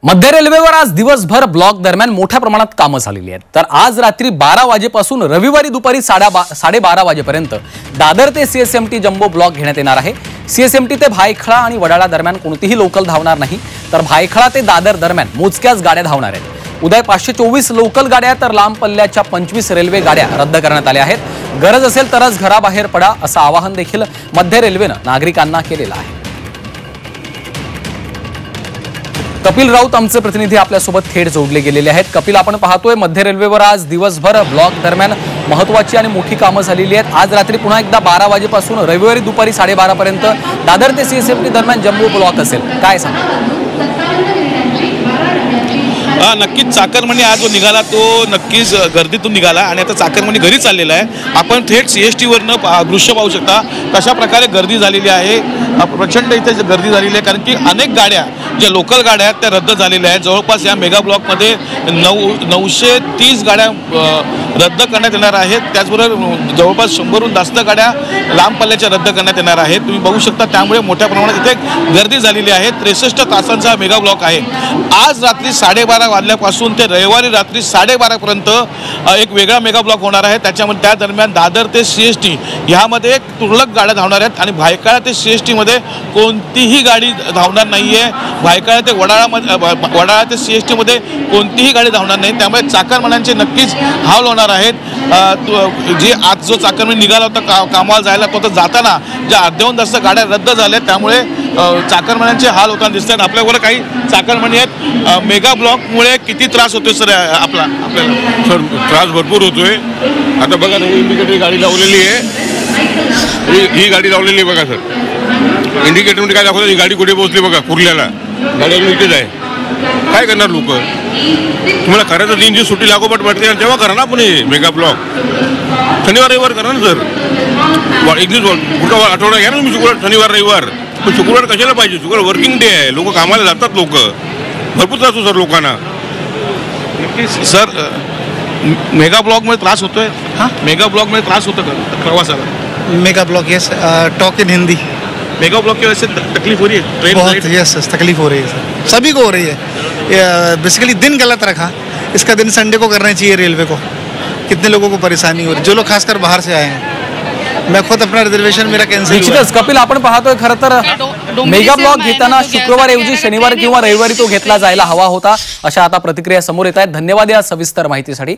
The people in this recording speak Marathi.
मध्य रेल्वेवर आज दिवसभर ब्लॉक दरम्यान मोठ्या प्रमाणात कामं झालेली आहेत। तर आज रात्री 12 वाजेपासून रविवारी दुपारी 12:30 वाजेपर्यंत दादर ते सीएसएमटी जम्बो ब्लॉक घेण्यात येणार आहे। सीएसएमटी ते भायखळा आणि वडाळा दरम्यान कोणतीही लोकल धावणार नाही, तर भायखळा ते दादर दरम्यान मोजक्याच गाड्या धावणार आहेत। उद्या 524 लोकल गाड्या तर लांब पल्ल्याच्या 25 रेल्वे गाड्या रद्द करण्यात आल्या आहेत। गरज असेल तरच घराबाहेर पडा असं आवाहन देखील मध्य रेल्वेने नागरिकांना केलेलं आहे। कपिल राऊत आमचे प्रतिनिधी आपल्यासोबत थेट जोडले गेलेले आहेत। कपिल, आपण पाहतोय मध्य रेल्वेवर आज दिवसभर ब्लॉक दरम्यान महत्त्वाची आणि मोठी कामं झालेली आहेत। आज रात्री पुन्हा एकदा 12 वाजेपासून रविवारी दुपारी 12:30 पर्यंत दादर ते सीएसएमटी दरम्यान जम्बो ब्लॉक असेल, काय सांगा? नक्कीच चाकरमानी आज जो निघाला तो नक्कीच गर्दीतून निघाला आणि आता चाकरमानी घरी चाललेला आहे। आपण थेट सीएसटी वरनं दृश्य पाहू शकता कशा प्रकारे गर्दी झालेली आहे। प्रचंड इथे गर्दी झालेली आहे, कारण की अनेक गाड्या ज्या लोकल गाड्या आहेत त्या रद्द झालेल्या आहेत। जवळपास या मेगा ब्लॉकमध्ये 930 गाड्या रद्द करण्यात येणार आहेत। त्याचबरोबर जवळपास 100हून जास्त गाड्या लांब पल्ल्याच्या रद्द करण्यात येणार आहेत। तुम्ही बघू शकता, त्यामुळे मोठ्या प्रमाणात इथे गर्दी झालेली आहे। 63 तासांचा मेगा ब्लॉक आहे। आज रात्री 12:30 वाजल्यापासून ते रविवारी रात्री 12:30 पर्यंत एक वेगळा मेगा ब्लॉक होणार आहे। त्याच्यामध्ये त्या दरम्यान दादर ते सीएसटी ह्यामध्ये तुरळक गाड्या धावणार आहेत आणि भायखळा ते सीएसटी मध्ये कोणतीही गाडी धावणार नाहीये। भायखळा ते वडाळा ते सीएसटी मध्ये कोणतीही गाडी धावणार नाही, त्यामुळे चाकरमान्यांचे नक्कीच हाल होणार आहेत। जे आज जो चाकरमानी निघाला होता कामाला जायला, तो तर जाताना ज्या अर्ध्याहून जास्त गाड्या रद्द झाल्या, त्यामुळे चाकरमान्यांचे हाल होताना दिसतात। आपल्यावर काही चाकरमानी आहेत। मेगा ब्लॉकमुळे किती त्रास होतोय सर आपल्याला? सर त्रास भरपूर होतोय। आता बघा ना, इंडिकेटर गाडी लावलेली आहे, ही गाडी लावलेली आहे बघा सर। इंडिकेटरमध्ये काय दाखवतं, ही गाडी कुठे पोहोचली बघा, कुर्ल्याला गाडी इथेच आहे। काय करणार लोक? तुम्हाला करायचं 3 दिवस सुट्टी लागोपाठ पडते, तेव्हा करा ना पुणे मेगा ब्लॉक। शनिवार रविवार करा ना सर। एक दिवस कुठं आठवडा घ्या ना तुम्ही, शुक्रवार शनिवार रविवार। पण शुक्रवार कशाला पाहिजे? शुक्रवार वर्किंग डे आहे, लोक कामाला जातात। लोक भरपूर त्रास होतो सर लोकांना। सर मेगा ब्लॉकमध्ये त्रास होतोय? मेगा ब्लॉकमध्ये त्रास होतो का प्रवासाला? Mega block yes, talk in Hindi. Mega block की वजह से तकलीफ हो रही है? ट्रेन बहुत यस तकलीफ हो रही है सर, सभी को हो रही है। बेसिकली दिन गलत रखा, इसका दिन संडे को करना चाहिए रेलवे को। कितने लोगों को परेशानी हो रही, जो लोग खासकर बाहर से आए हैं। मैं खुद अपना रिजर्वेशन मेरा कैंसिल हुआ। निश्चितच कपिल, आपण पाहतोय खरं तर मेगा ब्लॉक घेताना शुक्रवारऐवजी शनिवार किंवा रविवारी तो घेतला जायला हवा होता, अशा आता प्रतिक्रिया समोर येत आहेत। धन्यवाद या सविस्तर माहितीसाठी।